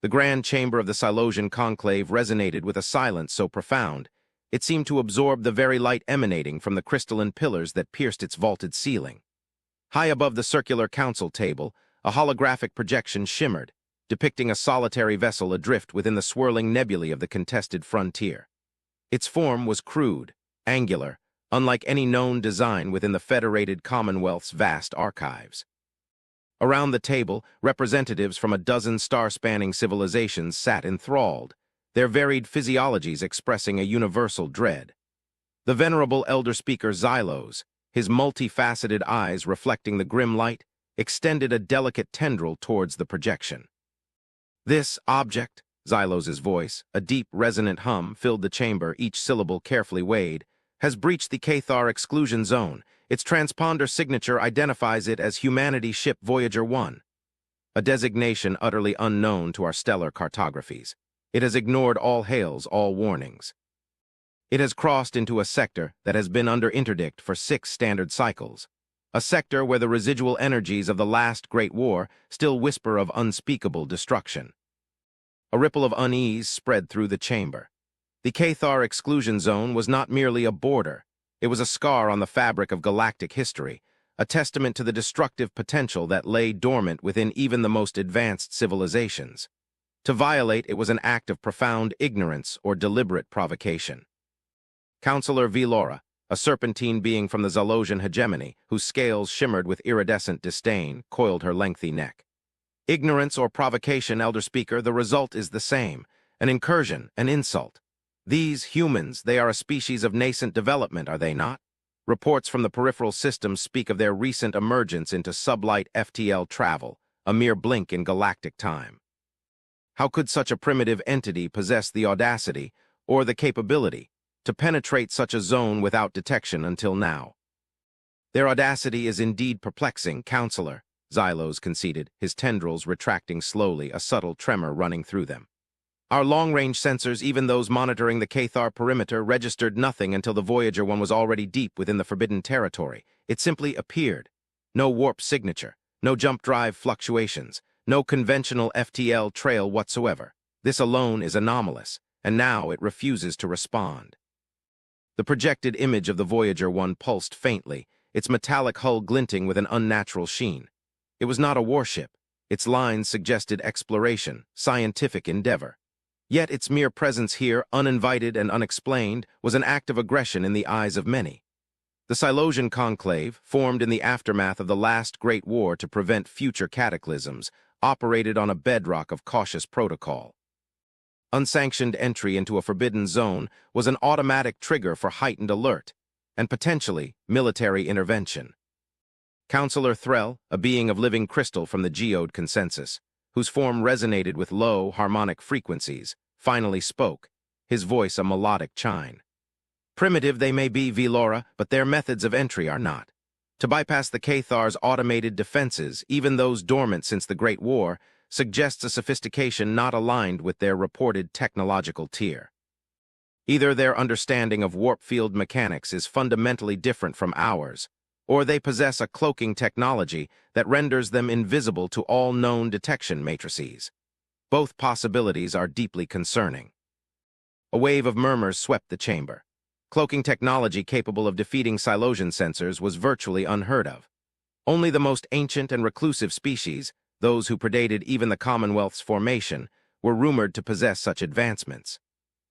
The grand chamber of the Silosian conclave resonated with a silence so profound, it seemed to absorb the very light emanating from the crystalline pillars that pierced its vaulted ceiling. High above the circular council table, a holographic projection shimmered, depicting a solitary vessel adrift within the swirling nebulae of the contested frontier. Its form was crude, angular, unlike any known design within the Federated Commonwealth's vast archives. Around the table, representatives from a dozen star-spanning civilizations sat enthralled, their varied physiologies expressing a universal dread. The venerable elder speaker Xylos, his multifaceted eyes reflecting the grim light, extended a delicate tendril towards the projection. "This object," Xylos's voice, a deep, resonant hum, filled the chamber, each syllable carefully weighed, "has breached the Cathar exclusion zone. Its transponder signature identifies it as Humanity's ship Voyager 1, a designation utterly unknown to our stellar cartographies. It has ignored all hails, all warnings. It has crossed into a sector that has been under interdict for 6 standard cycles, a sector where the residual energies of the last Great War still whisper of unspeakable destruction." A ripple of unease spread through the chamber. The Cathar exclusion zone was not merely a border, it was a scar on the fabric of galactic history, a testament to the destructive potential that lay dormant within even the most advanced civilizations. To violate it was an act of profound ignorance or deliberate provocation. Counselor Velora, a serpentine being from the Zalosian hegemony, whose scales shimmered with iridescent disdain, coiled her lengthy neck. "Ignorance or provocation, Elder Speaker, the result is the same. An incursion, an insult. These humans, they are a species of nascent development, are they not? Reports from the peripheral systems speak of their recent emergence into sublight FTL travel, a mere blink in galactic time. How could such a primitive entity possess the audacity, or the capability, to penetrate such a zone without detection until now?" "Their audacity is indeed perplexing, Counselor," Xylos conceded, his tendrils retracting slowly, a subtle tremor running through them. "Our long-range sensors, even those monitoring the Cathar perimeter, registered nothing until the Voyager 1 was already deep within the forbidden territory. It simply appeared. No warp signature, no jump drive fluctuations, no conventional FTL trail whatsoever. This alone is anomalous, and now it refuses to respond." The projected image of the Voyager 1 pulsed faintly, its metallic hull glinting with an unnatural sheen. It was not a warship. Its lines suggested exploration, scientific endeavor. Yet its mere presence here, uninvited and unexplained, was an act of aggression in the eyes of many. The Silosian conclave, formed in the aftermath of the last Great War to prevent future cataclysms, operated on a bedrock of cautious protocol. Unsanctioned entry into a forbidden zone was an automatic trigger for heightened alert, and potentially military intervention. Counselor Threll, a being of living crystal from the geode consensus, whose form resonated with low, harmonic frequencies, finally spoke, his voice a melodic chime. "Primitive they may be, Velora, but their methods of entry are not. To bypass the Cathar's automated defenses, even those dormant since the Great War, suggests a sophistication not aligned with their reported technological tier. Either their understanding of warp field mechanics is fundamentally different from ours, or they possess a cloaking technology that renders them invisible to all known detection matrices. Both possibilities are deeply concerning." A wave of murmurs swept the chamber. Cloaking technology capable of defeating Silosian sensors was virtually unheard of. Only the most ancient and reclusive species, those who predated even the Commonwealth's formation, were rumored to possess such advancements.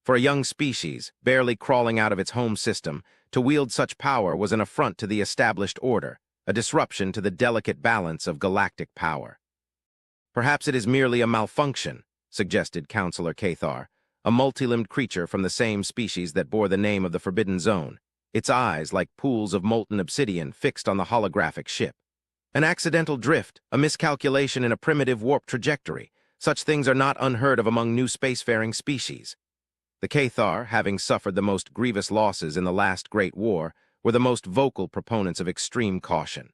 For a young species, barely crawling out of its home system, to wield such power was an affront to the established order, a disruption to the delicate balance of galactic power. "Perhaps it is merely a malfunction," suggested Counselor Cathar, a multi-limbed creature from the same species that bore the name of the Forbidden Zone, its eyes like pools of molten obsidian fixed on the holographic ship. "An accidental drift, a miscalculation in a primitive warp trajectory. Such things are not unheard of among new spacefaring species." The Cathar, having suffered the most grievous losses in the last Great War, were the most vocal proponents of extreme caution.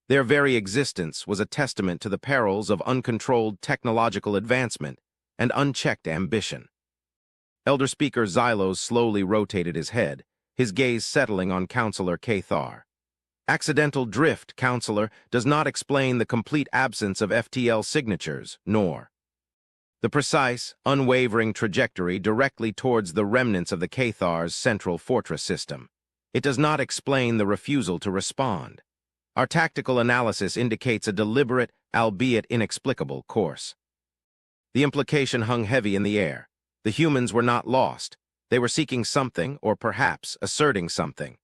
Their very existence was a testament to the perils of uncontrolled technological advancement and unchecked ambition. Elder Speaker Xylos slowly rotated his head, his gaze settling on Counselor Cathar. "Accidental drift, Counselor, does not explain the complete absence of FTL signatures, nor." The precise, unwavering trajectory directly towards the remnants of the Cathar's central fortress system. It does not explain the refusal to respond. Our tactical analysis indicates a deliberate, albeit inexplicable, course. The implication hung heavy in the air. The humans were not lost. They were seeking something, or perhaps asserting something.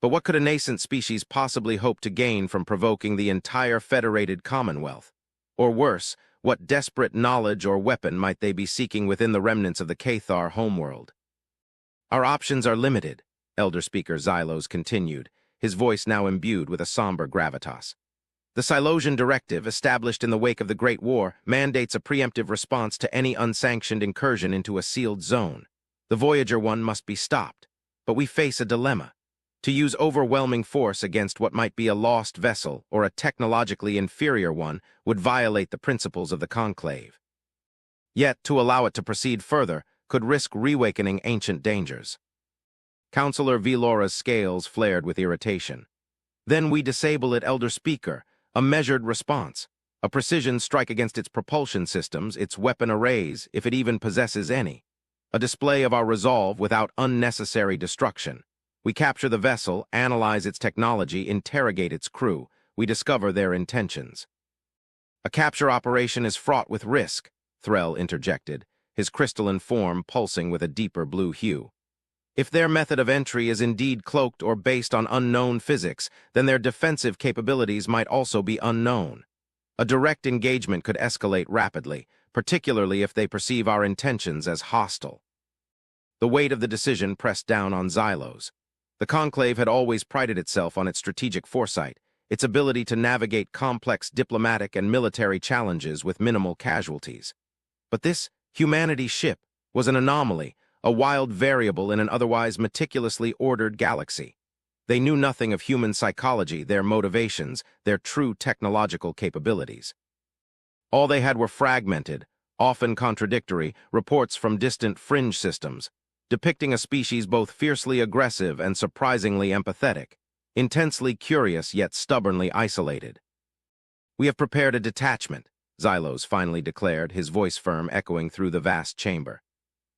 But what could a nascent species possibly hope to gain from provoking the entire federated Commonwealth? Or worse, what desperate knowledge or weapon might they be seeking within the remnants of the Cathar homeworld? Our options are limited, Elder Speaker Xylos continued, his voice now imbued with a somber gravitas. The Silosian Directive, established in the wake of the Great War, mandates a preemptive response to any unsanctioned incursion into a sealed zone. The Voyager 1 must be stopped. But we face a dilemma. To use overwhelming force against what might be a lost vessel or a technologically inferior one would violate the principles of the Conclave. Yet, to allow it to proceed further could risk reawakening ancient dangers. Counselor Velora's scales flared with irritation. Then we disable it, Elder Speaker. A measured response. A precision strike against its propulsion systems, its weapon arrays, if it even possesses any. A display of our resolve without unnecessary destruction. We capture the vessel, analyze its technology, interrogate its crew. We discover their intentions. A capture operation is fraught with risk, Threll interjected, his crystalline form pulsing with a deeper blue hue. If their method of entry is indeed cloaked or based on unknown physics, then their defensive capabilities might also be unknown. A direct engagement could escalate rapidly, particularly if they perceive our intentions as hostile. The weight of the decision pressed down on Xylos. The Conclave had always prided itself on its strategic foresight, its ability to navigate complex diplomatic and military challenges with minimal casualties. But this humanity ship was an anomaly, a wild variable in an otherwise meticulously ordered galaxy. They knew nothing of human psychology, their motivations, their true technological capabilities. All they had were fragmented, often contradictory, reports from distant fringe systems, depicting a species both fiercely aggressive and surprisingly empathetic, intensely curious yet stubbornly isolated. "We have prepared a detachment," Xylos finally declared, his voice firm, echoing through the vast chamber.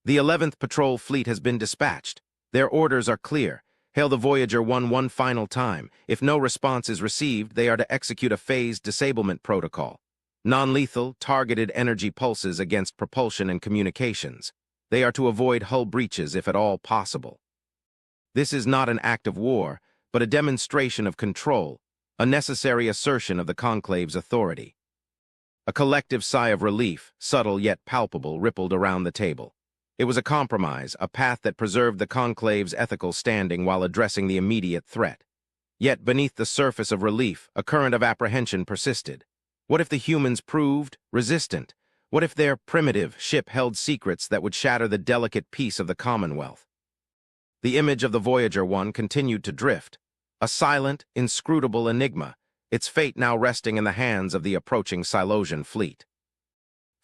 "The 11th Patrol Fleet has been dispatched. Their orders are clear. Hail the Voyager 1 one final time. If no response is received, they are to execute a phased disablement protocol. Non-lethal, targeted energy pulses against propulsion and communications. They are to avoid hull breaches if at all possible. This is not an act of war, but a demonstration of control, a necessary assertion of the Conclave's authority." A collective sigh of relief, subtle yet palpable, rippled around the table. It was a compromise, a path that preserved the Conclave's ethical standing while addressing the immediate threat. Yet beneath the surface of relief, a current of apprehension persisted. What if the humans proved resistant? What if their primitive ship held secrets that would shatter the delicate peace of the Commonwealth? The image of the Voyager 1 continued to drift, a silent, inscrutable enigma, its fate now resting in the hands of the approaching Silosian fleet.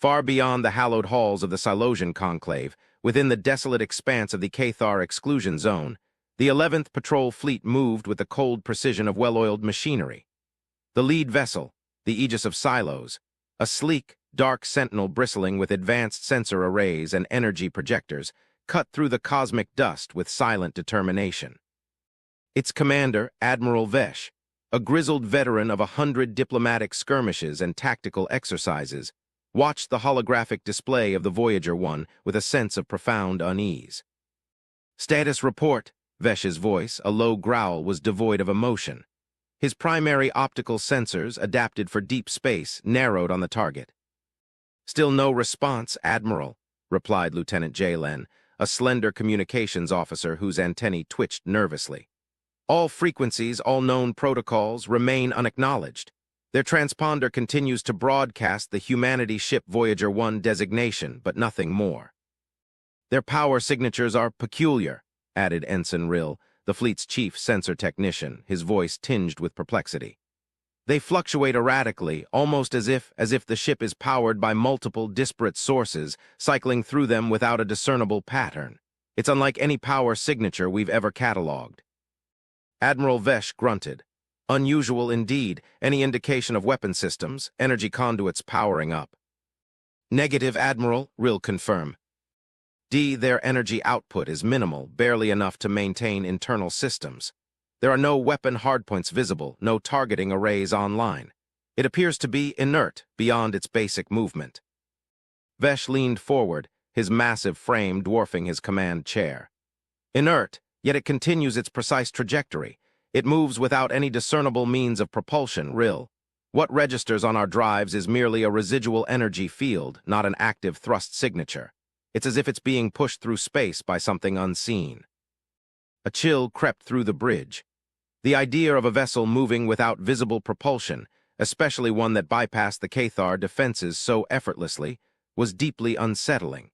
Far beyond the hallowed halls of the Silosian Conclave, within the desolate expanse of the Cathar exclusion zone, the 11th Patrol Fleet moved with the cold precision of well-oiled machinery. The lead vessel, the Aegis of Silos, a sleek, dark sentinel bristling with advanced sensor arrays and energy projectors, cut through the cosmic dust with silent determination. Its commander, Admiral Vesh, a grizzled veteran of 100 diplomatic skirmishes and tactical exercises, watched the holographic display of the Voyager 1 with a sense of profound unease. "Status report," Vesh's voice, a low growl, was devoid of emotion. His primary optical sensors, adapted for deep space, narrowed on the target. "Still no response, Admiral," replied Lieutenant Jalen, a slender communications officer whose antennae twitched nervously. "All frequencies, all known protocols, remain unacknowledged. Their transponder continues to broadcast the Humanity Ship Voyager 1 designation, but nothing more. Their power signatures are peculiar," added Ensign Rill, the fleet's chief sensor technician, his voice tinged with perplexity. "They fluctuate erratically, almost as if the ship is powered by multiple disparate sources, cycling through them without a discernible pattern. It's unlike any power signature we've ever cataloged." Admiral Vesh grunted. "Unusual indeed. Any indication of weapon systems, energy conduits powering up?" Negative, Admiral, Rill confirm. Their energy output is minimal, barely enough to maintain internal systems. There are no weapon hardpoints visible, no targeting arrays online. It appears to be inert beyond its basic movement. Vesh leaned forward, his massive frame dwarfing his command chair. Inert, yet it continues its precise trajectory. It moves without any discernible means of propulsion, Rill. What registers on our drives is merely a residual energy field, not an active thrust signature. It's as if it's being pushed through space by something unseen. A chill crept through the bridge. The idea of a vessel moving without visible propulsion, especially one that bypassed the Cathar defenses so effortlessly, was deeply unsettling.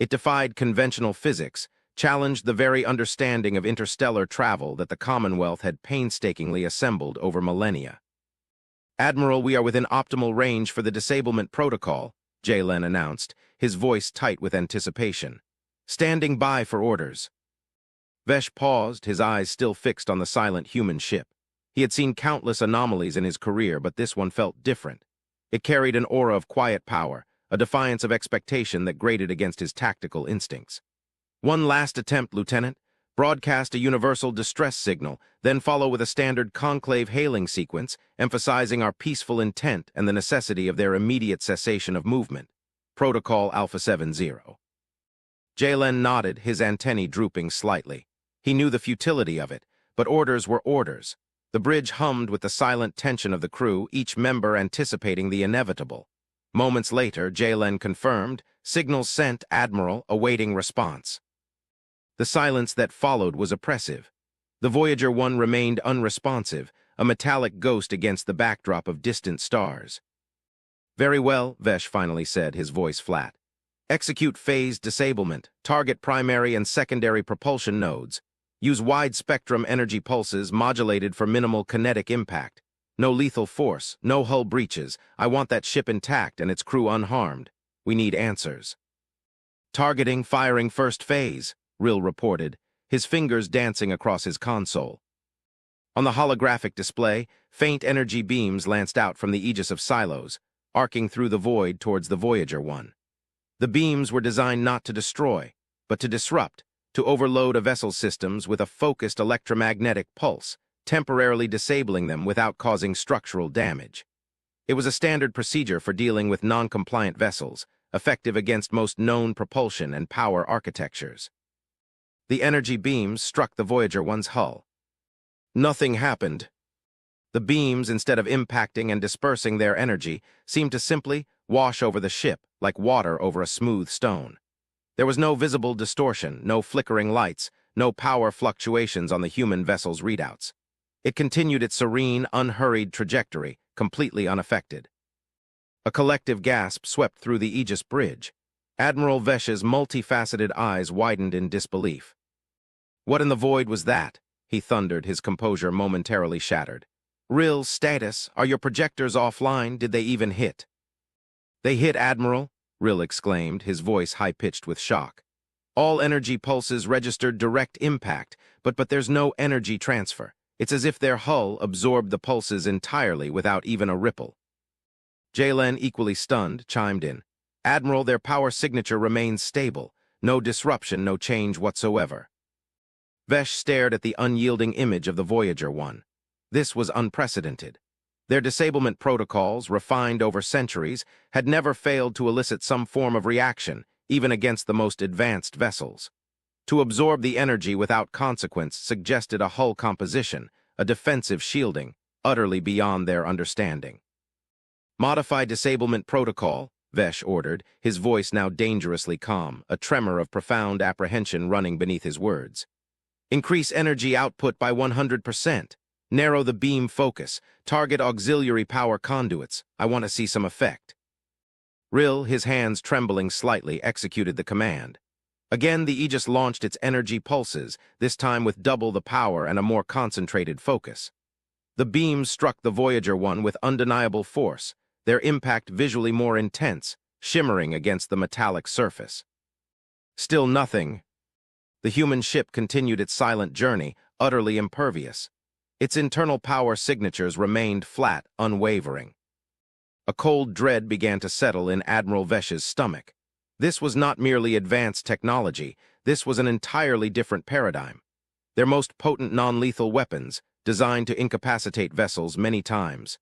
It defied conventional physics, challenged the very understanding of interstellar travel that the Commonwealth had painstakingly assembled over millennia. Admiral, we are within optimal range for the disablement protocol, Jalen announced, his voice tight with anticipation. Standing by for orders. Vesh paused, his eyes still fixed on the silent human ship. He had seen countless anomalies in his career, but this one felt different. It carried an aura of quiet power, a defiance of expectation that grated against his tactical instincts. One last attempt, Lieutenant. Broadcast a universal distress signal, then follow with a standard conclave hailing sequence, emphasizing our peaceful intent and the necessity of their immediate cessation of movement. Protocol Alpha 70. Jalen nodded, his antennae drooping slightly. He knew the futility of it, but orders were orders. The bridge hummed with the silent tension of the crew, each member anticipating the inevitable. Moments later, Jalen confirmed, signals sent, Admiral, awaiting response. The silence that followed was oppressive. The Voyager 1 remained unresponsive, a metallic ghost against the backdrop of distant stars. Very well, Vesh finally said, his voice flat. Execute phased disablement, target primary and secondary propulsion nodes. Use wide-spectrum energy pulses modulated for minimal kinetic impact. No lethal force, no hull breaches. I want that ship intact and its crew unharmed. We need answers. Targeting, firing first phase, Rill reported, his fingers dancing across his console. On the holographic display, faint energy beams lanced out from the aegis of silos, arcing through the void towards the Voyager 1. The beams were designed not to destroy, but to disrupt, to overload a vessel's systems with a focused electromagnetic pulse, temporarily disabling them without causing structural damage. It was a standard procedure for dealing with non-compliant vessels, effective against most known propulsion and power architectures. The energy beams struck the Voyager 1's hull. Nothing happened. The beams, instead of impacting and dispersing their energy, seemed to simply wash over the ship like water over a smooth stone. There was no visible distortion, no flickering lights, no power fluctuations on the human vessel's readouts. It continued its serene, unhurried trajectory, completely unaffected. A collective gasp swept through the Aegis bridge. Admiral Vesh's multifaceted eyes widened in disbelief. What in the void was that? He thundered, his composure momentarily shattered. Rill, status, are your projectors offline? Did they even hit? They hit, Admiral, Rill exclaimed, his voice high-pitched with shock. All energy pulses registered direct impact, but there's no energy transfer. It's as if their hull absorbed the pulses entirely without even a ripple. Jalen, equally stunned, chimed in. Admiral, their power signature remains stable. No disruption, no change whatsoever. Vesh stared at the unyielding image of the Voyager 1. This was unprecedented. Their disablement protocols, refined over centuries, had never failed to elicit some form of reaction, even against the most advanced vessels. To absorb the energy without consequence suggested a hull composition, a defensive shielding, utterly beyond their understanding. Modify disablement protocol, Vesh ordered, his voice now dangerously calm, a tremor of profound apprehension running beneath his words. Increase energy output by 100%. Narrow the beam focus. Target auxiliary power conduits. I want to see some effect. Rill, his hands trembling slightly, executed the command. Again, the Aegis launched its energy pulses, this time with double the power and a more concentrated focus. The beams struck the Voyager 1 with undeniable force, their impact visually more intense, shimmering against the metallic surface. Still nothing. The human ship continued its silent journey, utterly impervious. Its internal power signatures remained flat, unwavering. A cold dread began to settle in Admiral Vesh's stomach. This was not merely advanced technology, this was an entirely different paradigm. Their most potent non-lethal weapons, designed to incapacitate vessels many times.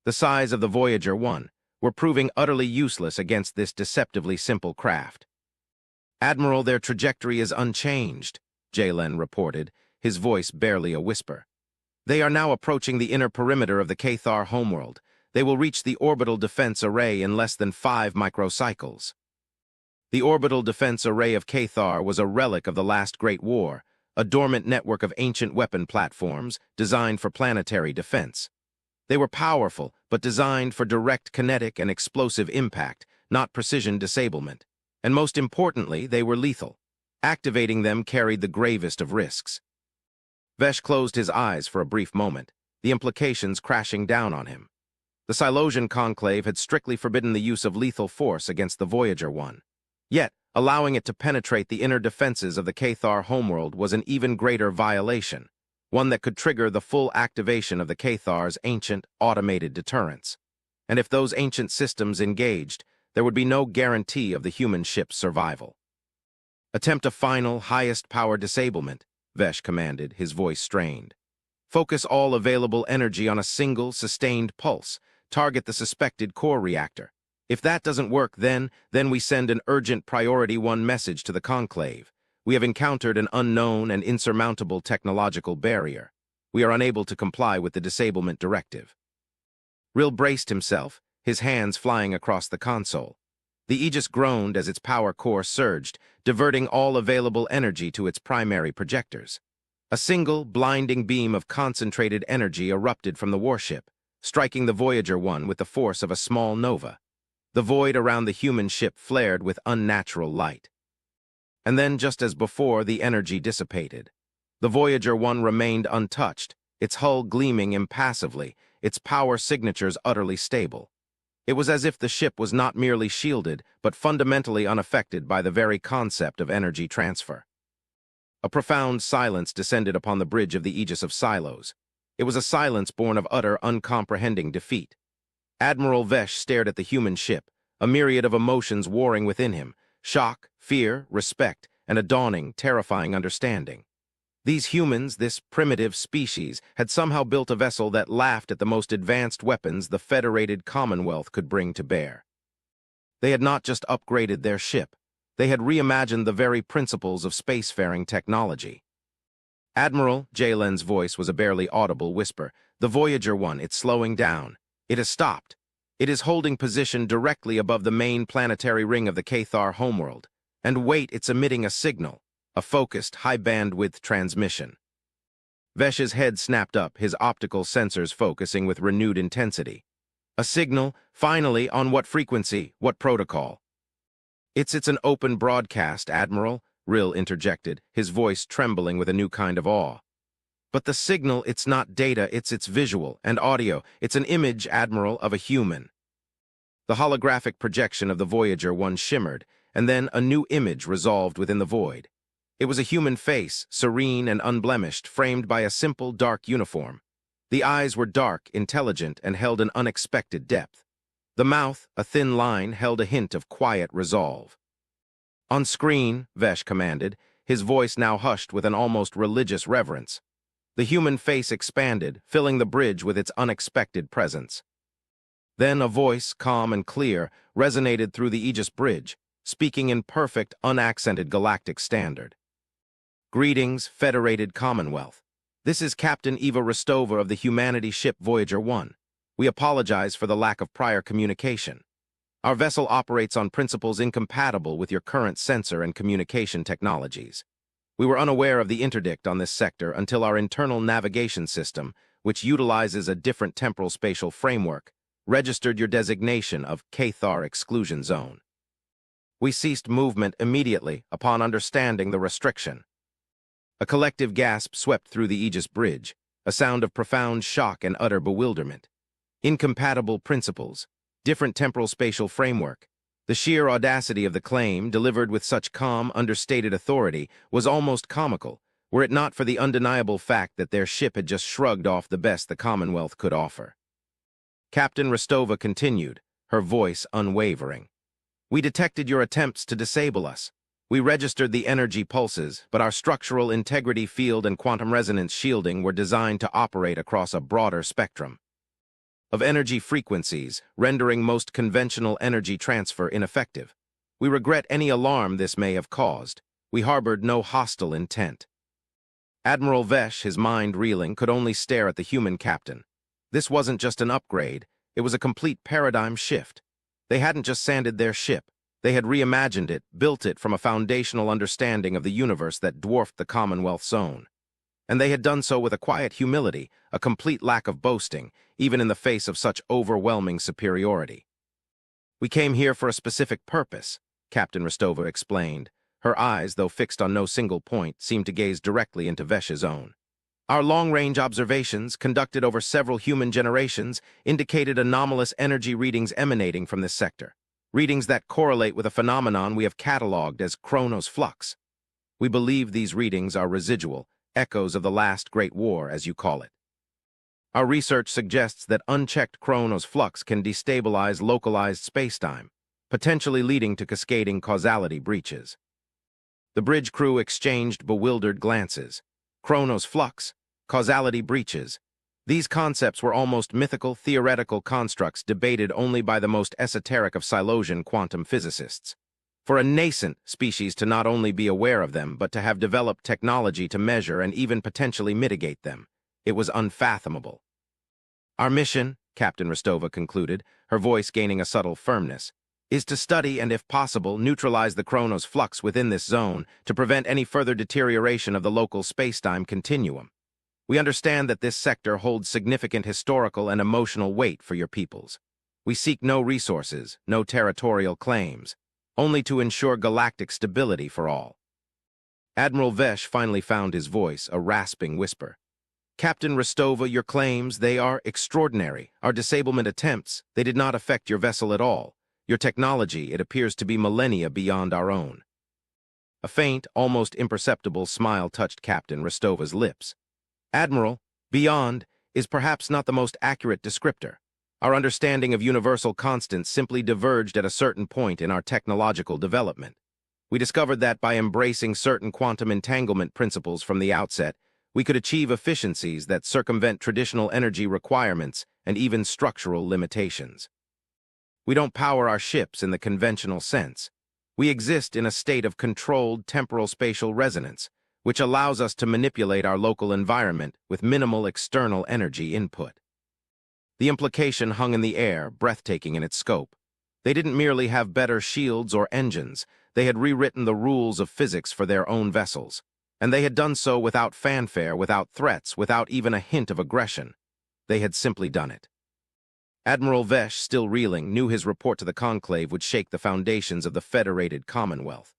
The size of the Voyager 1 were proving utterly useless against this deceptively simple craft. "Admiral, their trajectory is unchanged," Jalen reported, his voice barely a whisper. "They are now approaching the inner perimeter of the Cathar homeworld. They will reach the orbital defense array in less than 5 microcycles." The orbital defense array of Cathar was a relic of the last Great War, a dormant network of ancient weapon platforms designed for planetary defense. They were powerful, but designed for direct kinetic and explosive impact, not precision disablement. And most importantly, they were lethal. Activating them carried the gravest of risks. Vesh closed his eyes for a brief moment, the implications crashing down on him. The Silosian conclave had strictly forbidden the use of lethal force against the Voyager 1. Yet, allowing it to penetrate the inner defenses of the Cathar homeworld was an even greater violation, one that could trigger the full activation of the Cathar's ancient, automated deterrents. And if those ancient systems engaged, there would be no guarantee of the human ship's survival. "Attempt a final, highest-power disablement," Vesh commanded, his voice strained. "Focus all available energy on a single, sustained pulse. Target the suspected core reactor. If that doesn't work, then we send an urgent Priority 1 message to the Conclave. We have encountered an unknown and insurmountable technological barrier. We are unable to comply with the disablement directive." Rill braced himself, his hands flying across the console. The Aegis groaned as its power core surged, diverting all available energy to its primary projectors. A single, blinding beam of concentrated energy erupted from the warship, striking the Voyager 1 with the force of a small nova. The void around the human ship flared with unnatural light. And then, just as before, the energy dissipated. The Voyager 1 remained untouched, its hull gleaming impassively, its power signatures utterly stable. It was as if the ship was not merely shielded, but fundamentally unaffected by the very concept of energy transfer. A profound silence descended upon the bridge of the Aegis of Silos. It was a silence born of utter, uncomprehending defeat. Admiral Vesh stared at the human ship, a myriad of emotions warring within him: shock, fear, respect, and a dawning, terrifying understanding. These humans, this primitive species, had somehow built a vessel that laughed at the most advanced weapons the Federated Commonwealth could bring to bear. They had not just upgraded their ship, they had reimagined the very principles of spacefaring technology. "Admiral," Jalen's voice was a barely audible whisper, "the Voyager 1, it's slowing down. It has stopped. It is holding position directly above the main planetary ring of the Cathar homeworld. And wait, it's emitting a signal, a focused, high-bandwidth transmission." Vesh's head snapped up, his optical sensors focusing with renewed intensity. "A signal? Finally, on what frequency? What protocol?" It's an open broadcast, Admiral," Rill interjected, his voice trembling with a new kind of awe. "But the signal, it's not data, it's visual and audio. It's an image, Admiral, of a human." The holographic projection of the Voyager 1 shimmered, and then a new image resolved within the void. It was a human face, serene and unblemished, framed by a simple, dark uniform. The eyes were dark, intelligent, and held an unexpected depth. The mouth, a thin line, held a hint of quiet resolve. "On screen," Vesh commanded, his voice now hushed with an almost religious reverence. The human face expanded, filling the bridge with its unexpected presence. Then a voice, calm and clear, resonated through the Aegis bridge, speaking in perfect, unaccented Galactic standard. "Greetings, Federated Commonwealth. This is Captain Eva Rostova of the humanity ship Voyager 1. We apologize for the lack of prior communication. Our vessel operates on principles incompatible with your current sensor and communication technologies. We were unaware of the interdict on this sector until our internal navigation system, which utilizes a different temporal spatial framework, registered your designation of Cathar Exclusion Zone. We ceased movement immediately upon understanding the restriction." A collective gasp swept through the Aegis bridge, a sound of profound shock and utter bewilderment. Incompatible principles, different temporal spatial framework. The sheer audacity of the claim, delivered with such calm, understated authority, was almost comical, were it not for the undeniable fact that their ship had just shrugged off the best the Commonwealth could offer. Captain Rostova continued, her voice unwavering. We detected your attempts to disable us. We registered the energy pulses, but our structural integrity field and quantum resonance shielding were designed to operate across a broader spectrum of energy frequencies, rendering most conventional energy transfer ineffective. We regret any alarm this may have caused. We harbored no hostile intent. Admiral Vesh, his mind reeling, could only stare at the human captain. This wasn't just an upgrade, it was a complete paradigm shift. They hadn't just sanded their ship. They had reimagined it, built it from a foundational understanding of the universe that dwarfed the Commonwealth's own. And they had done so with a quiet humility, a complete lack of boasting, even in the face of such overwhelming superiority. We came here for a specific purpose, Captain Rostova explained. Her eyes, though fixed on no single point, seemed to gaze directly into Vesh's own. Our long-range observations, conducted over several human generations, indicated anomalous energy readings emanating from this sector. Readings that correlate with a phenomenon we have catalogued as Chronos flux. We believe these readings are residual, echoes of the last Great War, as you call it. Our research suggests that unchecked Chronos flux can destabilize localized spacetime, potentially leading to cascading causality breaches. The bridge crew exchanged bewildered glances. Chronos flux, causality breaches. These concepts were almost mythical, theoretical constructs debated only by the most esoteric of Silosian quantum physicists. For a nascent species to not only be aware of them, but to have developed technology to measure and even potentially mitigate them, it was unfathomable. Our mission, Captain Rostova concluded, her voice gaining a subtle firmness, is to study and, if possible, neutralize the Chronos flux within this zone to prevent any further deterioration of the local spacetime continuum. We understand that this sector holds significant historical and emotional weight for your peoples. We seek no resources, no territorial claims, only to ensure galactic stability for all. Admiral Vesh finally found his voice, a rasping whisper. Captain Rostova, your claims, they are extraordinary. Our disablement attempts, they did not affect your vessel at all. Your technology, it appears to be millennia beyond our own. A faint, almost imperceptible smile touched Captain Rostova's lips. Admiral, beyond is perhaps not the most accurate descriptor. Our understanding of universal constants simply diverged at a certain point in our technological development. We discovered that by embracing certain quantum entanglement principles from the outset, we could achieve efficiencies that circumvent traditional energy requirements and even structural limitations. We don't power our ships in the conventional sense. We exist in a state of controlled temporal-spatial resonance, which allows us to manipulate our local environment with minimal external energy input. The implication hung in the air, breathtaking in its scope. They didn't merely have better shields or engines, they had rewritten the rules of physics for their own vessels. And they had done so without fanfare, without threats, without even a hint of aggression. They had simply done it. Admiral Vesh, still reeling, knew his report to the Conclave would shake the foundations of the federated Commonwealth.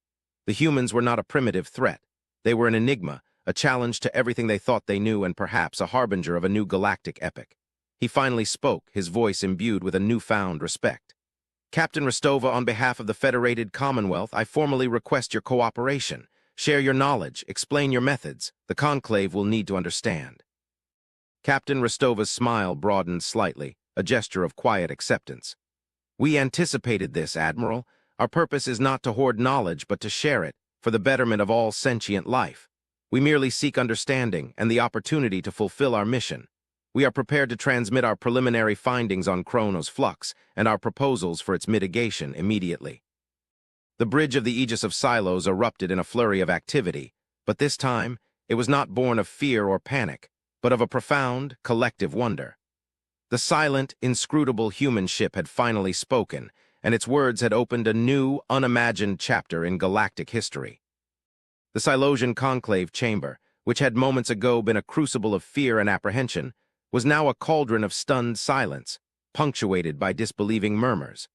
The humans were not a primitive threat. They were an enigma, a challenge to everything they thought they knew and perhaps a harbinger of a new galactic epic. He finally spoke, his voice imbued with a newfound respect. Captain Rostova, on behalf of the federated Commonwealth, I formally request your cooperation. Share your knowledge, explain your methods. The Conclave will need to understand. Captain Rostova's smile broadened slightly, a gesture of quiet acceptance. We anticipated this, Admiral. Our purpose is not to hoard knowledge, but to share it, for the betterment of all sentient life. We merely seek understanding and the opportunity to fulfill our mission. We are prepared to transmit our preliminary findings on Chronos flux and our proposals for its mitigation immediately. The bridge of the Aegis of Silos erupted in a flurry of activity, but this time it was not born of fear or panic, but of a profound, collective wonder. The silent, inscrutable human ship had finally spoken, and its words had opened a new, unimagined chapter in galactic history. The Silosian conclave chamber, which had moments ago been a crucible of fear and apprehension, was now a cauldron of stunned silence, punctuated by disbelieving murmurs.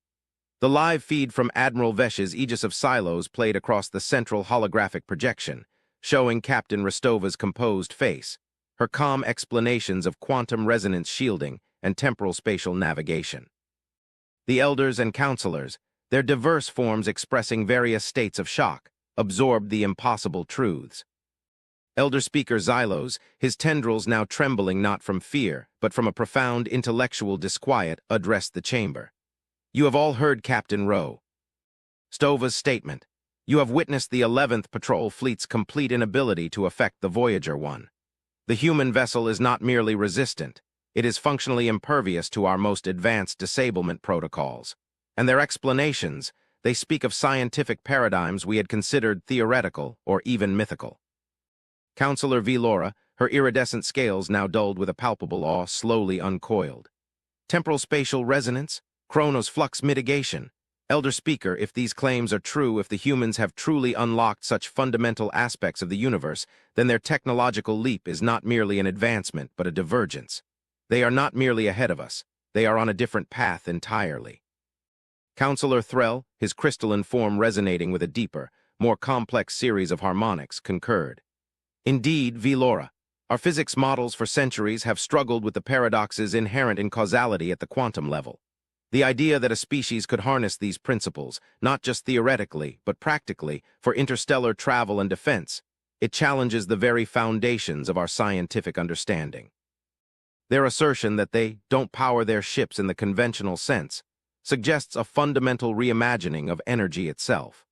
The live feed from Admiral Vesh's Aegis of Silos played across the central holographic projection, showing Captain Rostova's composed face, her calm explanations of quantum resonance shielding and temporal spatial navigation. The elders and counselors, their diverse forms expressing various states of shock, absorbed the impossible truths. Elder Speaker Xylos, his tendrils now trembling not from fear, but from a profound intellectual disquiet, addressed the chamber. You have all heard Captain Rowe Stova's statement. You have witnessed the 11th Patrol Fleet's complete inability to affect the Voyager 1. The human vessel is not merely resistant, it is functionally impervious to our most advanced disablement protocols. And their explanations, they speak of scientific paradigms we had considered theoretical or even mythical. Counselor V. Laura, her iridescent scales now dulled with a palpable awe, slowly uncoiled. Temporal spatial resonance, chronos flux mitigation. Elder Speaker, if these claims are true, if the humans have truly unlocked such fundamental aspects of the universe, then their technological leap is not merely an advancement, but a divergence. They are not merely ahead of us, they are on a different path entirely. Counselor Threll, his crystalline form resonating with a deeper, more complex series of harmonics, concurred. Indeed, V. Laura, our physics models for centuries have struggled with the paradoxes inherent in causality at the quantum level. The idea that a species could harness these principles, not just theoretically, but practically, for interstellar travel and defense, it challenges the very foundations of our scientific understanding. Their assertion that they don't power their ships in the conventional sense suggests a fundamental reimagining of energy itself.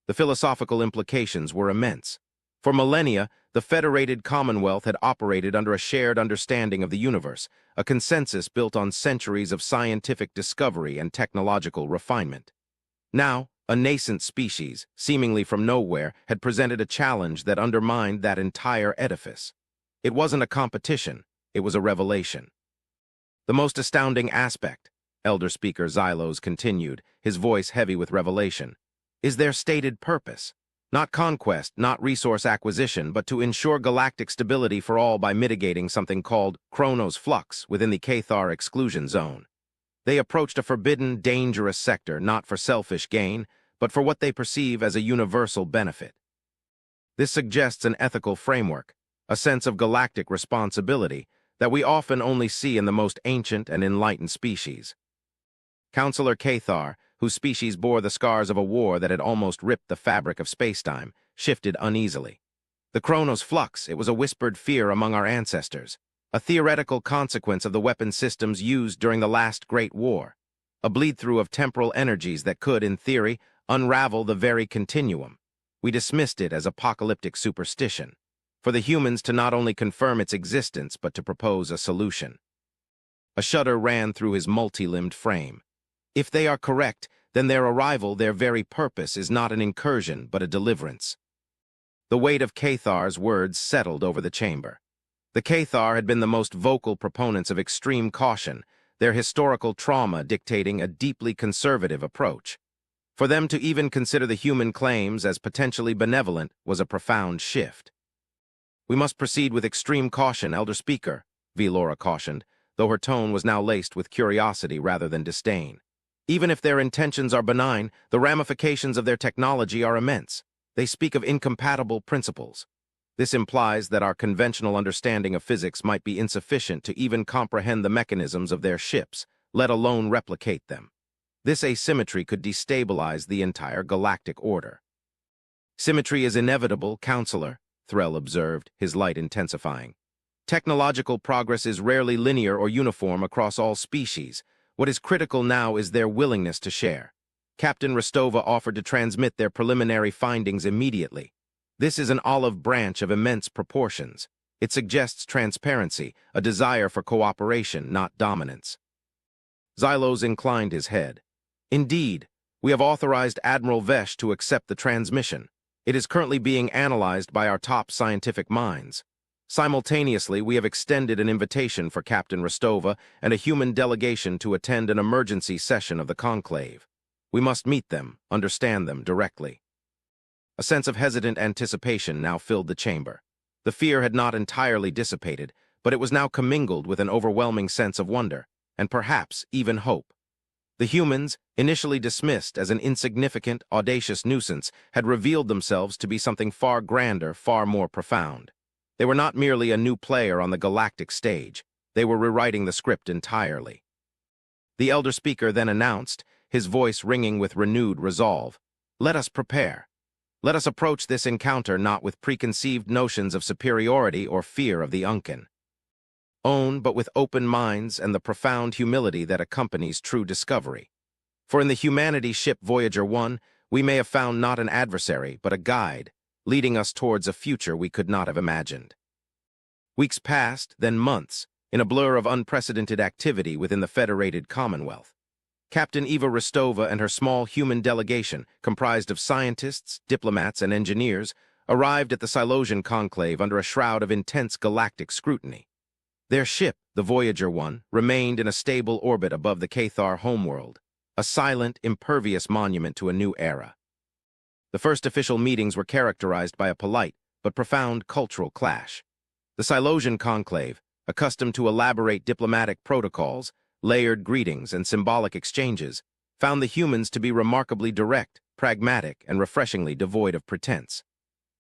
The philosophical implications were immense. For millennia, the federated Commonwealth had operated under a shared understanding of the universe, a consensus built on centuries of scientific discovery and technological refinement. Now, a nascent species, seemingly from nowhere, had presented a challenge that undermined that entire edifice. It wasn't a competition, it was a revelation. The most astounding aspect, Elder Speaker Xylos continued, his voice heavy with revelation, is their stated purpose. Not conquest, not resource acquisition, but to ensure galactic stability for all by mitigating something called chronos flux within the Cathar exclusion zone. They approached a forbidden, dangerous sector not for selfish gain, but for what they perceive as a universal benefit. This suggests an ethical framework, a sense of galactic responsibility that we often only see in the most ancient and enlightened species. Counselor Cathar, whose species bore the scars of a war that had almost ripped the fabric of spacetime, shifted uneasily. The chronos flux, it was a whispered fear among our ancestors, a theoretical consequence of the weapon systems used during the last Great War, a bleed-through of temporal energies that could, in theory, unravel the very continuum. We dismissed it as apocalyptic superstition, for the humans to not only confirm its existence but to propose a solution. A shudder ran through his multi-limbed frame. If they are correct, then their arrival, their very purpose, is not an incursion but a deliverance. The weight of Cathar's words settled over the chamber. The Cathar had been the most vocal proponents of extreme caution, their historical trauma dictating a deeply conservative approach. For them to even consider the human claims as potentially benevolent was a profound shift. We must proceed with extreme caution, Elder Speaker, V. Laura cautioned, though her tone was now laced with curiosity rather than disdain. Even if their intentions are benign, the ramifications of their technology are immense. They speak of incompatible principles. This implies that our conventional understanding of physics might be insufficient to even comprehend the mechanisms of their ships, let alone replicate them. This asymmetry could destabilize the entire galactic order. Symmetry is inevitable, Counselor, Threll observed, his light intensifying. Technological progress is rarely linear or uniform across all species. What is critical now is their willingness to share. Captain Rostova offered to transmit their preliminary findings immediately. This is an olive branch of immense proportions. It suggests transparency, a desire for cooperation, not dominance. Xylos inclined his head. Indeed, we have authorized Admiral Vesh to accept the transmission. It is currently being analyzed by our top scientific minds. Simultaneously, we have extended an invitation for Captain Rostova and a human delegation to attend an emergency session of the conclave. We must meet them, understand them directly. A sense of hesitant anticipation now filled the chamber. The fear had not entirely dissipated, but it was now commingled with an overwhelming sense of wonder, and perhaps even hope. The humans, initially dismissed as an insignificant, audacious nuisance, had revealed themselves to be something far grander, far more profound. They were not merely a new player on the galactic stage. They were rewriting the script entirely. The elder speaker then announced, his voice ringing with renewed resolve, "Let us prepare. Let us approach this encounter not with preconceived notions of superiority or fear of the Uncan own, but with open minds and the profound humility that accompanies true discovery. For in the humanity ship Voyager 1, we may have found not an adversary, but a guide, leading us towards a future we could not have imagined. Weeks passed, then months, in a blur of unprecedented activity within the Federated Commonwealth. Captain Eva Rostova and her small human delegation, comprised of scientists, diplomats, and engineers, arrived at the Silosian conclave under a shroud of intense galactic scrutiny. Their ship, the Voyager 1, remained in a stable orbit above the Cathar homeworld, a silent, impervious monument to a new era. The first official meetings were characterized by a polite but profound cultural clash. The Silosian conclave, accustomed to elaborate diplomatic protocols, layered greetings, and symbolic exchanges, found the humans to be remarkably direct, pragmatic, and refreshingly devoid of pretense.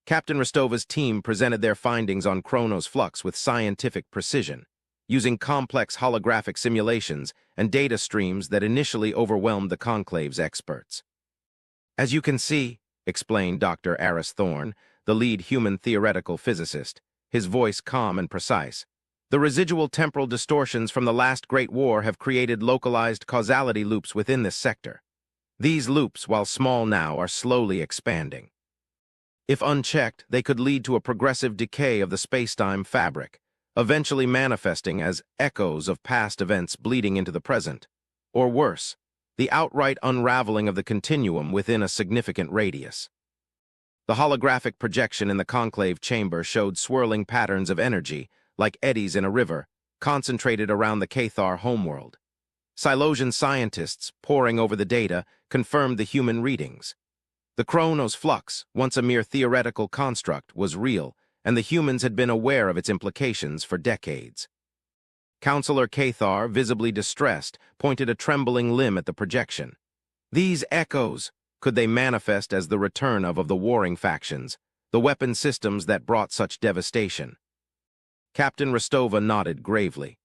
Captain Rostova's team presented their findings on Kronos flux with scientific precision, using complex holographic simulations and data streams that initially overwhelmed the conclave's experts. As you can see, explained Dr. Aris Thorne, the lead human theoretical physicist, his voice calm and precise, the residual temporal distortions from the last Great War have created localized causality loops within this sector. These loops, while small now, are slowly expanding. If unchecked, they could lead to a progressive decay of the space-time fabric, eventually manifesting as echoes of past events bleeding into the present, or worse, the outright unraveling of the continuum within a significant radius. The holographic projection in the conclave chamber showed swirling patterns of energy, like eddies in a river, concentrated around the Cathar homeworld. Silosian scientists, poring over the data, confirmed the human readings. The Kronos flux, once a mere theoretical construct, was real, and the humans had been aware of its implications for decades. Counselor Cathar, visibly distressed, pointed a trembling limb at the projection. These echoes, could they manifest as the return of the warring factions, the weapon systems that brought such devastation? Captain Rostova nodded gravely.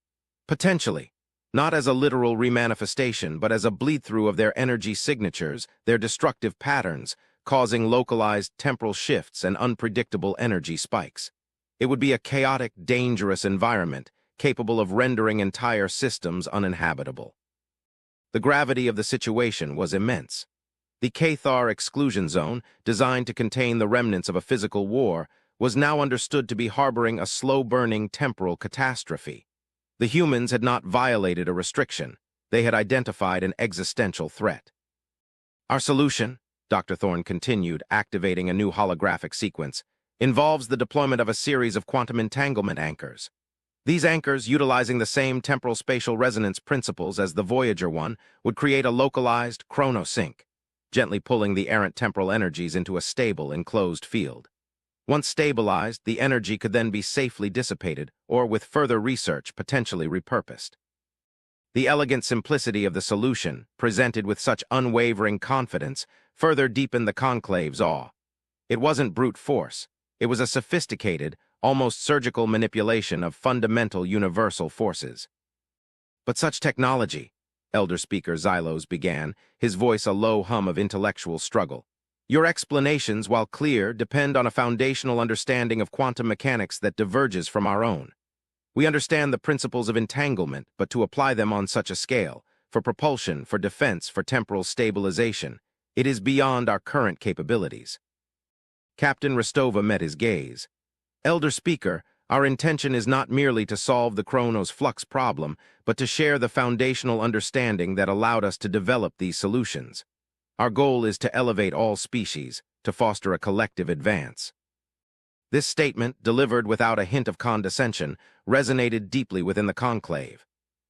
Potentially. Not as a literal remanifestation, but as a bleed-through of their energy signatures, their destructive patterns, causing localized temporal shifts and unpredictable energy spikes. It would be a chaotic, dangerous environment, capable of rendering entire systems uninhabitable. The gravity of the situation was immense. The Cathar exclusion zone, designed to contain the remnants of a physical war, was now understood to be harboring a slow-burning temporal catastrophe. The humans had not violated a restriction. They had identified an existential threat. Our solution, Dr. Thorne continued, activating a new holographic sequence, involves the deployment of a series of quantum entanglement anchors. These anchors, utilizing the same temporal spatial resonance principles as the Voyager 1, would create a localized chronosync, gently pulling the errant temporal energies into a stable, enclosed field. Once stabilized, the energy could then be safely dissipated, or with further research, potentially repurposed. The elegant simplicity of the solution, presented with such unwavering confidence, further deepened the conclave's awe. It wasn't brute force. It was a sophisticated, almost surgical manipulation of fundamental universal forces. But such technology, Elder Speaker Xylos began, his voice a low hum of intellectual struggle. Your explanations, while clear, depend on a foundational understanding of quantum mechanics that diverges from our own. We understand the principles of entanglement, but to apply them on such a scale, for propulsion, for defense, for temporal stabilization, it is beyond our current capabilities. Captain Rostova met his gaze. Elder Speaker, our intention is not merely to solve the Kronos flux problem, but to share the foundational understanding that allowed us to develop these solutions. Our goal is to elevate all species, to foster a collective advance. This statement, delivered without a hint of condescension, resonated deeply within the conclave.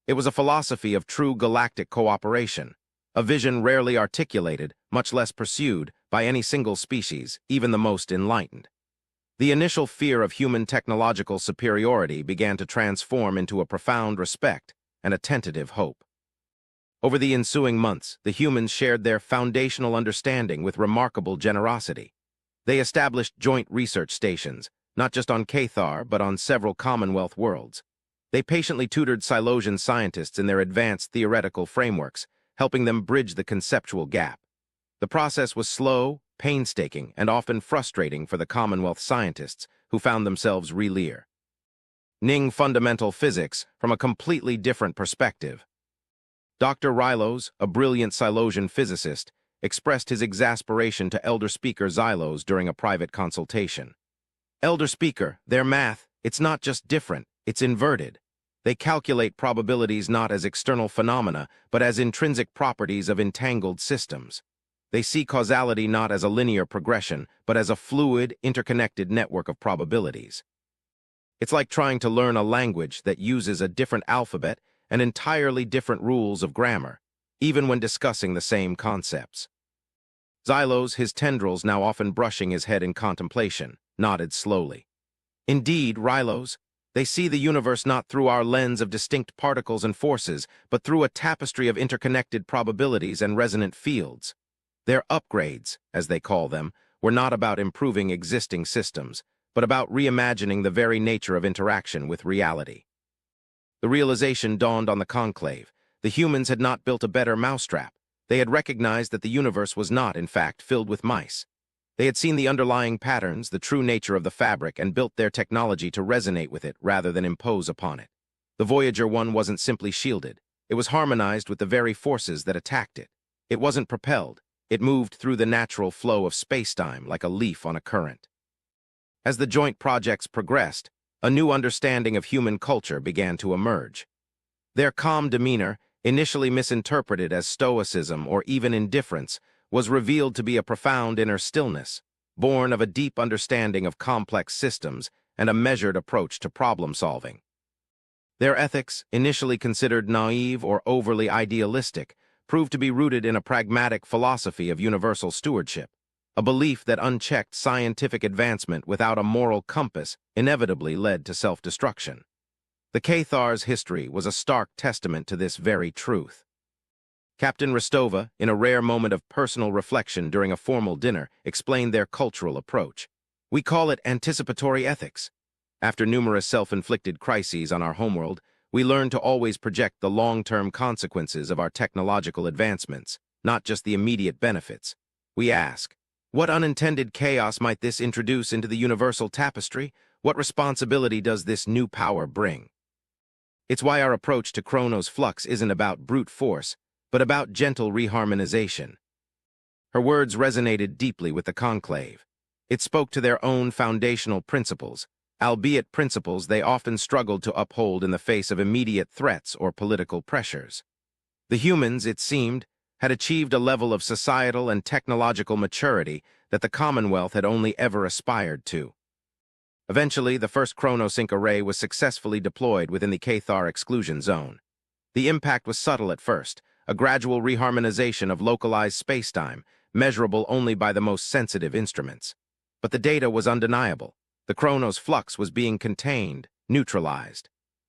It was a philosophy of true galactic cooperation, a vision rarely articulated, much less pursued, by any single species, even the most enlightened. The initial fear of human technological superiority began to transform into a profound respect and a tentative hope. Over the ensuing months, the humans shared their foundational understanding with remarkable generosity. They established joint research stations, not just on Cathar, but on several Commonwealth worlds. They patiently tutored Silosian scientists in their advanced theoretical frameworks, helping them bridge the conceptual gap. The process was slow, painstaking and often frustrating for the Commonwealth scientists who found themselves relearning fundamental physics from a completely different perspective. Dr. Rylos, a brilliant Silosian physicist, expressed his exasperation to Elder Speaker Xylos during a private consultation. Elder Speaker, their math, it's not just different, it's inverted. They calculate probabilities not as external phenomena, but as intrinsic properties of entangled systems. They see causality not as a linear progression, but as a fluid, interconnected network of probabilities. It's like trying to learn a language that uses a different alphabet and entirely different rules of grammar, even when discussing the same concepts. Xylos, his tendrils now often brushing his head in contemplation, nodded slowly. Indeed, Rylos, they see the universe not through our lens of distinct particles and forces, but through a tapestry of interconnected probabilities and resonant fields. Their upgrades, as they call them, were not about improving existing systems, but about reimagining the very nature of interaction with reality. The realization dawned on the conclave. The humans had not built a better mousetrap. They had recognized that the universe was not, in fact, filled with mice. They had seen the underlying patterns, the true nature of the fabric, and built their technology to resonate with it rather than impose upon it. The Voyager 1 wasn't simply shielded. It was harmonized with the very forces that attacked it. It wasn't propelled. It moved through the natural flow of spacetime like a leaf on a current. As the joint projects progressed, a new understanding of human culture began to emerge. Their calm demeanor, initially misinterpreted as stoicism or even indifference, was revealed to be a profound inner stillness, born of a deep understanding of complex systems and a measured approach to problem-solving. Their ethics, initially considered naive or overly idealistic, proved to be rooted in a pragmatic philosophy of universal stewardship, a belief that unchecked scientific advancement without a moral compass inevitably led to self-destruction. The Cathar's history was a stark testament to this very truth. Captain Rostova, in a rare moment of personal reflection during a formal dinner, explained their cultural approach. We call it anticipatory ethics. After numerous self-inflicted crises on our homeworld, we learn to always project the long-term consequences of our technological advancements, not just the immediate benefits. We ask, what unintended chaos might this introduce into the universal tapestry? What responsibility does this new power bring? It's why our approach to Chronos Flux isn't about brute force, but about gentle reharmonization. Her words resonated deeply with the conclave. It spoke to their own foundational principles, albeit principles they often struggled to uphold in the face of immediate threats or political pressures. The humans, it seemed, had achieved a level of societal and technological maturity that the Commonwealth had only ever aspired to. Eventually, the first chronosync array was successfully deployed within the Cathar exclusion zone. The impact was subtle at first, a gradual reharmonization of localized spacetime, measurable only by the most sensitive instruments. But the data was undeniable. The Chronos Flux was being contained, neutralized.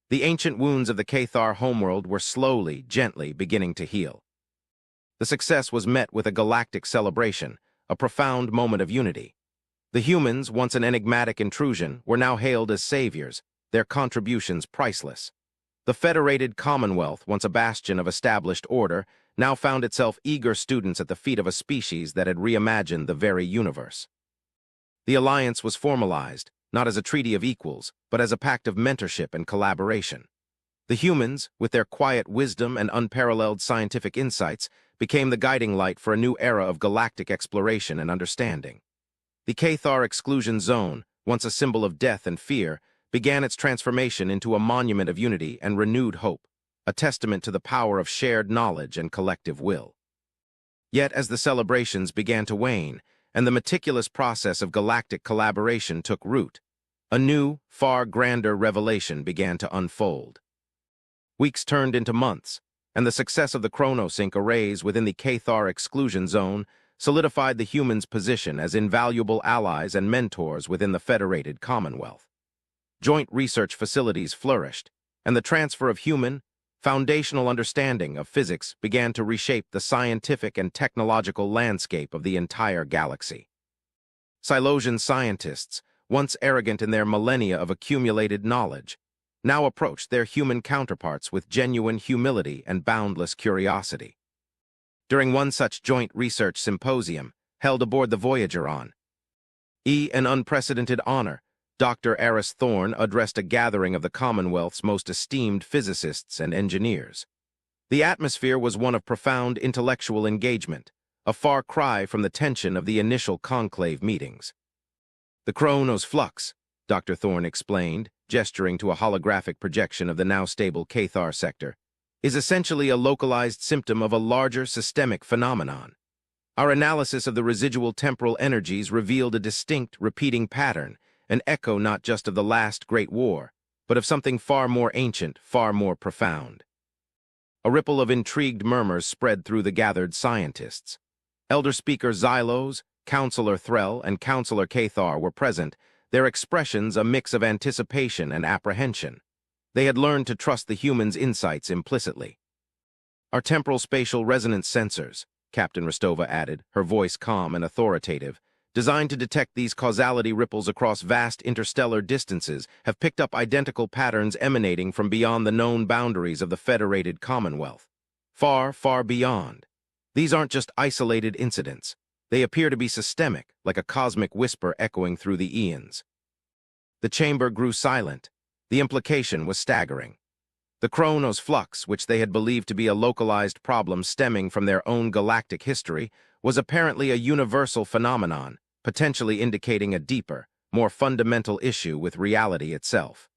The ancient wounds of the Cathar homeworld were slowly, gently beginning to heal. The success was met with a galactic celebration, a profound moment of unity. The humans, once an enigmatic intrusion, were now hailed as saviors, their contributions priceless. The federated Commonwealth, once a bastion of established order, now found itself eager students at the feet of a species that had reimagined the very universe. The alliance was formalized, not as a treaty of equals, but as a pact of mentorship and collaboration. The humans, with their quiet wisdom and unparalleled scientific insights, became the guiding light for a new era of galactic exploration and understanding. The Cathar exclusion zone, once a symbol of death and fear, began its transformation into a monument of unity and renewed hope, a testament to the power of shared knowledge and collective will. Yet as the celebrations began to wane, and the meticulous process of galactic collaboration took root, a new, far grander revelation began to unfold. Weeks turned into months, and the success of the chronosync arrays within the Cathar exclusion zone solidified the humans' position as invaluable allies and mentors within the federated Commonwealth. Joint research facilities flourished, and the transfer of human, foundational understanding of physics began to reshape the scientific and technological landscape of the entire galaxy. Silosian scientists, once arrogant in their millennia of accumulated knowledge, now approached their human counterparts with genuine humility and boundless curiosity. During one such joint research symposium, held aboard the Voyager on. An unprecedented honor. Dr. Aris Thorne addressed a gathering of the Commonwealth's most esteemed physicists and engineers. The atmosphere was one of profound intellectual engagement, a far cry from the tension of the initial conclave meetings. The Chronos flux, Dr. Thorne explained, gesturing to a holographic projection of the now stable Cathar sector, is essentially a localized symptom of a larger systemic phenomenon. Our analysis of the residual temporal energies revealed a distinct, repeating pattern, an echo not just of the last Great War, but of something far more ancient, far more profound. A ripple of intrigued murmurs spread through the gathered scientists. Elder Speaker Xylos, Counselor Threll, and Counselor Cathar were present, their expressions a mix of anticipation and apprehension. They had learned to trust the humans' insights implicitly. Our temporal spatial resonance sensors, Captain Rostova added, her voice calm and authoritative, designed to detect these causality ripples across vast interstellar distances, have picked up identical patterns emanating from beyond the known boundaries of the Federated Commonwealth. Far, far beyond. These aren't just isolated incidents. They appear to be systemic, like a cosmic whisper echoing through the eons. The chamber grew silent. The implication was staggering. The Chronos flux, which they had believed to be a localized problem stemming from their own galactic history, was apparently a universal phenomenon, potentially indicating a deeper, more fundamental issue with reality itself.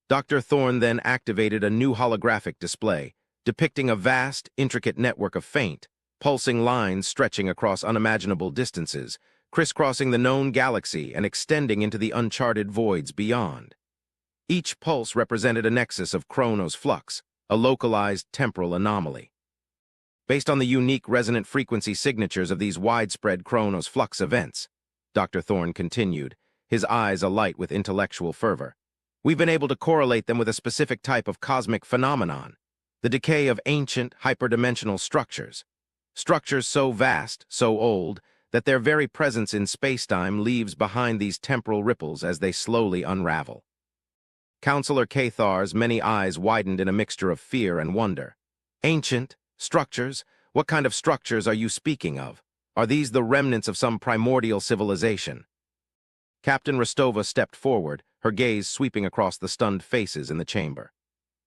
Dr. Thorne then activated a new holographic display, depicting a vast, intricate network of faint, pulsing lines stretching across unimaginable distances, crisscrossing the known galaxy and extending into the uncharted voids beyond. Each pulse represented a nexus of Chronos flux, a localized temporal anomaly. Based on the unique resonant frequency signatures of these widespread Chronos flux events, Dr. Thorne continued, his eyes alight with intellectual fervor, we've been able to correlate them with a specific type of cosmic phenomenon, the decay of ancient, hyperdimensional structures. Structures so vast, so old, that their very presence in spacetime leaves behind these temporal ripples as they slowly unravel. Counselor Cathar's many eyes widened in a mixture of fear and wonder. Ancient structures? What kind of structures are you speaking of? Are these the remnants of some primordial civilization? Captain Rostova stepped forward, her gaze sweeping across the stunned faces in the chamber.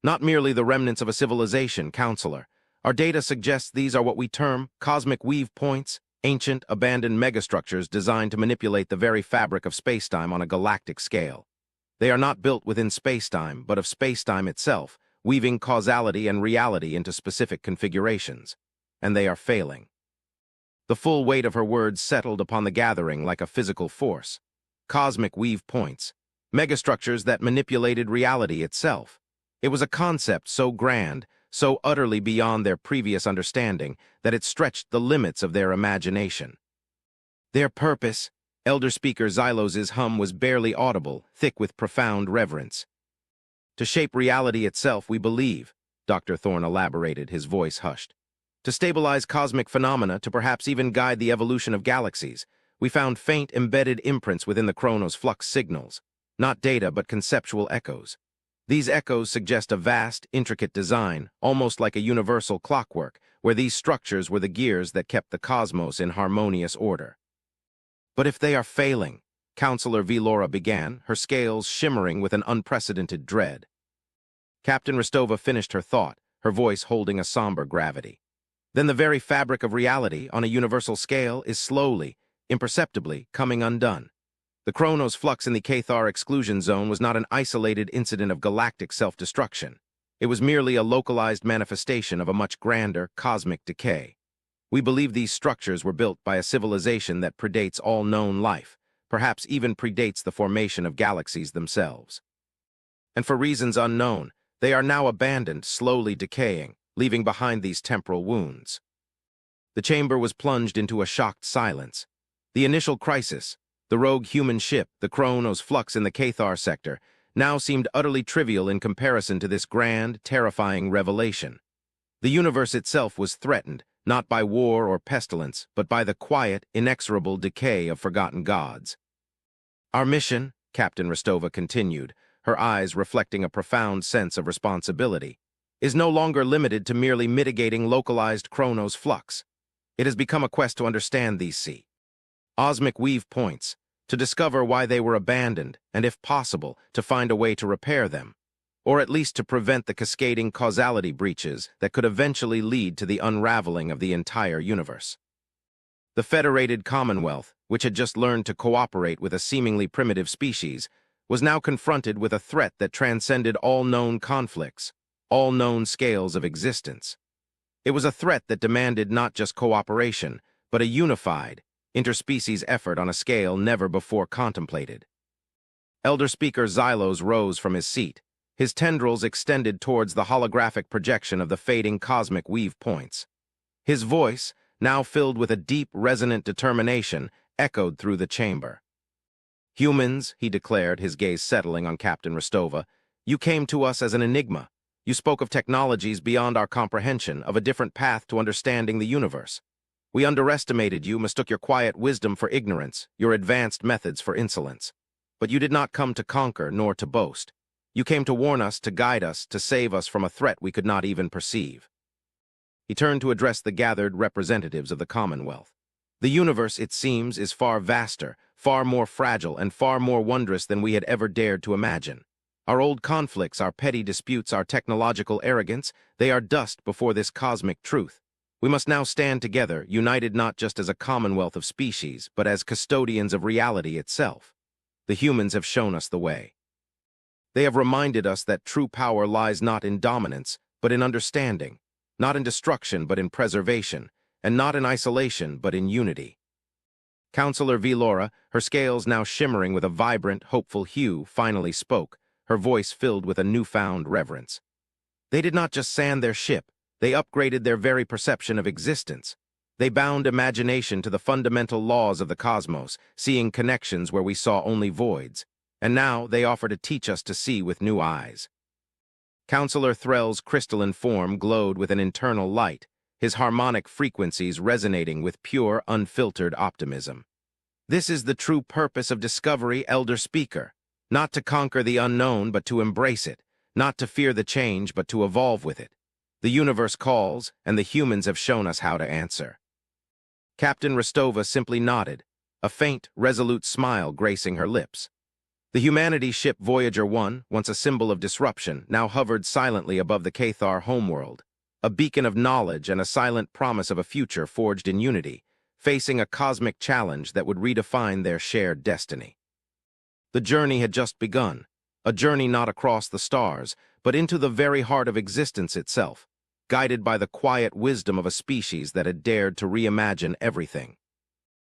Not merely the remnants of a civilization, Counselor. Our data suggests these are what we term cosmic weave points, ancient, abandoned megastructures designed to manipulate the very fabric of spacetime on a galactic scale. They are not built within spacetime, but of spacetime itself, weaving causality and reality into specific configurations. And they are failing. The full weight of her words settled upon the gathering like a physical force. Cosmic weave points, megastructures that manipulated reality itself. It was a concept so grand, so utterly beyond their previous understanding, that it stretched the limits of their imagination. Their purpose, Elder Speaker Xylos's hum was barely audible, thick with profound reverence. To shape reality itself, we believe, Dr. Thorne elaborated, his voice hushed. To stabilize cosmic phenomena, to perhaps even guide the evolution of galaxies, we found faint embedded imprints within the Chronos flux signals, not data but conceptual echoes. These echoes suggest a vast, intricate design, almost like a universal clockwork, where these structures were the gears that kept the cosmos in harmonious order. But if they are failing, Counselor Velora began, her scales shimmering with an unprecedented dread. Captain Rostova finished her thought, her voice holding a somber gravity. Then the very fabric of reality, on a universal scale, is slowly, imperceptibly, coming undone. The Chronos flux in the Cathar exclusion zone was not an isolated incident of galactic self-destruction. It was merely a localized manifestation of a much grander, cosmic decay. We believe these structures were built by a civilization that predates all known life, perhaps even predates the formation of galaxies themselves. And for reasons unknown, they are now abandoned, slowly decaying, leaving behind these temporal wounds. The chamber was plunged into a shocked silence. The initial crisis, the rogue human ship, the Chronos flux in the Cathar sector, now seemed utterly trivial in comparison to this grand, terrifying revelation. The universe itself was threatened, not by war or pestilence, but by the quiet, inexorable decay of forgotten gods. Our mission, Captain Rostova continued, her eyes reflecting a profound sense of responsibility, is no longer limited to merely mitigating localized Chronos flux. It has become a quest to understand these cosmic weave points, to discover why they were abandoned and, if possible, to find a way to repair them, or at least to prevent the cascading causality breaches that could eventually lead to the unraveling of the entire universe. The Federated Commonwealth, which had just learned to cooperate with a seemingly primitive species, was now confronted with a threat that transcended all known conflicts, all known scales of existence. It was a threat that demanded not just cooperation, but a unified, interspecies effort on a scale never before contemplated. Elder Speaker Xylos rose from his seat, his tendrils extended towards the holographic projection of the fading cosmic weave points. His voice, now filled with a deep, resonant determination, echoed through the chamber. "Humans," he declared, his gaze settling on Captain Rostova, "you came to us as an enigma. You spoke of technologies beyond our comprehension, of a different path to understanding the universe. We underestimated you, mistook your quiet wisdom for ignorance, your advanced methods for insolence. But you did not come to conquer nor to boast. You came to warn us, to guide us, to save us from a threat we could not even perceive." He turned to address the gathered representatives of the Commonwealth. "The universe, it seems, is far vaster, far more fragile, and far more wondrous than we had ever dared to imagine. Our old conflicts, our petty disputes, our technological arrogance, they are dust before this cosmic truth. We must now stand together, united not just as a commonwealth of species, but as custodians of reality itself. The humans have shown us the way. They have reminded us that true power lies not in dominance, but in understanding, not in destruction, but in preservation, and not in isolation, but in unity." Counselor Velora, her scales now shimmering with a vibrant, hopeful hue, finally spoke, her voice filled with a newfound reverence. "They did not just sand their ship, they upgraded their very perception of existence. They bound imagination to the fundamental laws of the cosmos, seeing connections where we saw only voids. And now they offer to teach us to see with new eyes." Counselor Threll's crystalline form glowed with an internal light, his harmonic frequencies resonating with pure, unfiltered optimism. "This is the true purpose of discovery, Elder Speaker. Not to conquer the unknown, but to embrace it. Not to fear the change, but to evolve with it. The universe calls, and the humans have shown us how to answer." Captain Rostova simply nodded, a faint, resolute smile gracing her lips. The humanity ship Voyager 1, once a symbol of disruption, now hovered silently above the Cathar homeworld, a beacon of knowledge and a silent promise of a future forged in unity, facing a cosmic challenge that would redefine their shared destiny. The journey had just begun, a journey not across the stars, but into the very heart of existence itself, guided by the quiet wisdom of a species that had dared to reimagine everything.